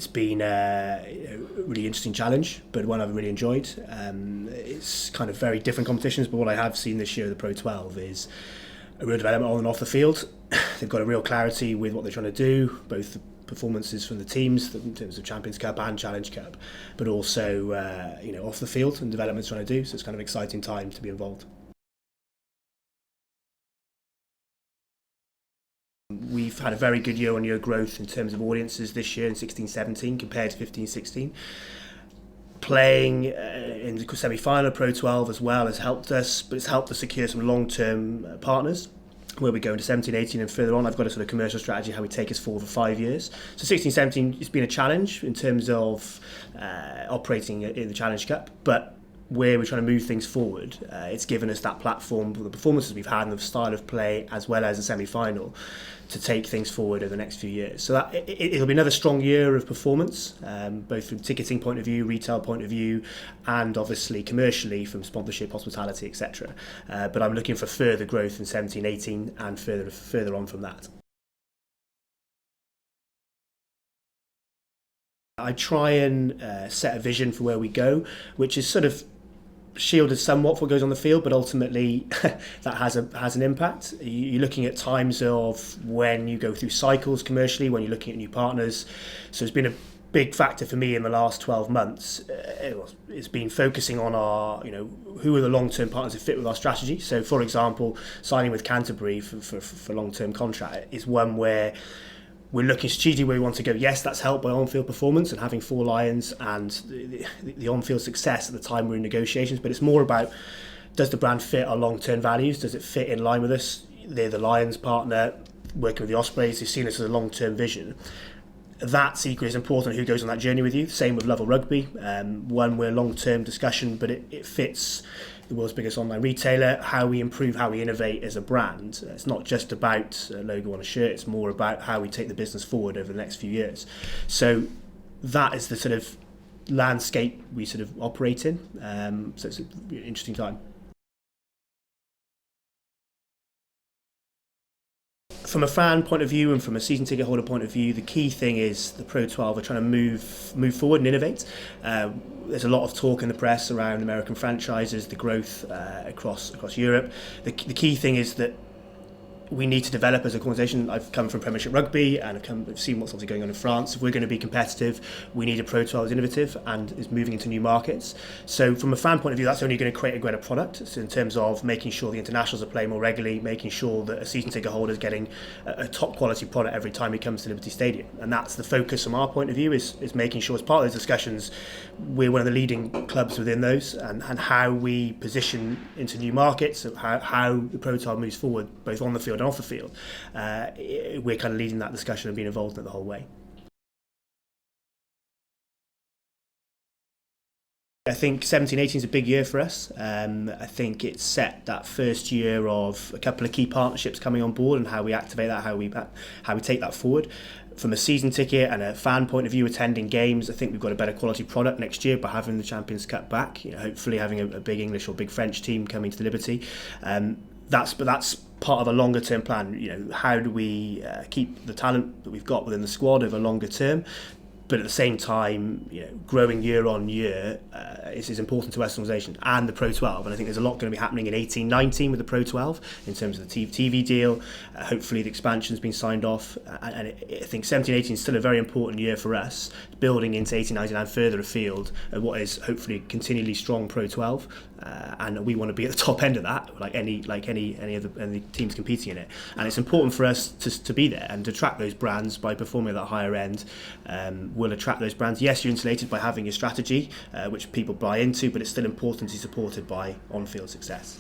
It's been a really interesting challenge, but one I've really enjoyed. It's kind of very different competitions, but what I have seen this year of the Pro 12 is a real development on and off the field. They've got a real clarity with what they're trying to do, both the performances from the teams in terms of Champions Cup and Challenge Cup, but also off the field and developments trying to do. So it's kind of an exciting time to be involved. We've had a very good year-on-year growth in terms of audiences this year in 16-17 compared to 15-16. Playing in the semi-final of Pro 12 as well has helped us, but it's helped us secure some long-term partners where we go into 17-18 and further on. I've got a sort of commercial strategy how we take us forward for 5 years. So 16-17 it's been a challenge in terms of operating in the Challenge Cup, but where we're trying to move things forward, it's given us that platform for the performances we've had and the style of play as well as a semi-final to take things forward over the next few years. So that it'll be another strong year of performance, both from ticketing point of view, retail point of view, and obviously commercially from sponsorship, hospitality, etc. But I'm looking for further growth in 17-18 and further on from that. I try and set a vision for where we go, which is sort of shielded somewhat for what goes on the field, but ultimately that has an impact. You're looking at times of when you go through cycles commercially, when you're looking at new partners. So it's been a big factor for me in the last 12 months. It's been focusing on our, who are the long-term partners that fit with our strategy. So for example, signing with Canterbury for long-term contract is one where we're looking strategically where we want to go. Yes, that's helped by on-field performance and having 4 Lions and the on-field success at the time we're in negotiations, but it's more about, does the brand fit our long-term values? Does it fit in line with us? They're the Lions partner, working with the Ospreys, who've seen us as a long-term vision. That's equally as important who goes on that journey with you. Same with Lovell Rugby, one where long-term discussion, but it fits the world's biggest online retailer, how we improve, how we innovate as a brand. It's not just about a logo on a shirt, it's more about how we take the business forward over the next few years. So that is the sort of landscape we sort of operate in. So it's an interesting time. From a fan point of view and from a season ticket holder point of view, the key thing is the Pro 12 are trying to move forward and innovate. There's a lot of talk in the press around American franchises, the growth across Europe. The key thing is that we need to develop as an organisation. I've come from Premiership Rugby and I've seen what's obviously going on in France. If we're going to be competitive, we need a Pro 12 that's innovative and is moving into new markets. So from a fan point of view, that's only going to create a greater product. So in terms of making sure the internationals are playing more regularly, making sure that a season ticket holder is getting a top quality product every time he comes to Liberty Stadium. And that's the focus from our point of view, is making sure as part of those discussions, we're one of the leading clubs within those, and how we position into new markets, how the Pro 12 moves forward, both on the field and off the field. We're kind of leading that discussion and being involved in it the whole way. I think 17-18 is a big year for us. I think it's set that first year of a couple of key partnerships coming on board and how we activate that, how we take that forward. From a season ticket and a fan point of view, attending games, I think we've got a better quality product next year by having the Champions Cup back. Hopefully having a big English or big French team coming to the Liberty. That's part of a longer term plan. How do we keep the talent that we've got within the squad over longer term, but at the same time, growing year on year is important to us as an organisation and the Pro 12. And I think there's a lot going to be happening in 18-19 with the Pro 12 in terms of the TV deal. Hopefully the expansion's been signed off. And I think 17-18 is still a very important year for us, building into 18-19 and further afield at what is hopefully continually strong Pro 12. And we want to be at the top end of that, like any of the teams competing in it. And it's important for us to be there and to attract those brands by performing at that higher end. We'll attract those brands. Yes, you're insulated by having a strategy, which people buy into, but it's still important to be supported by on-field success.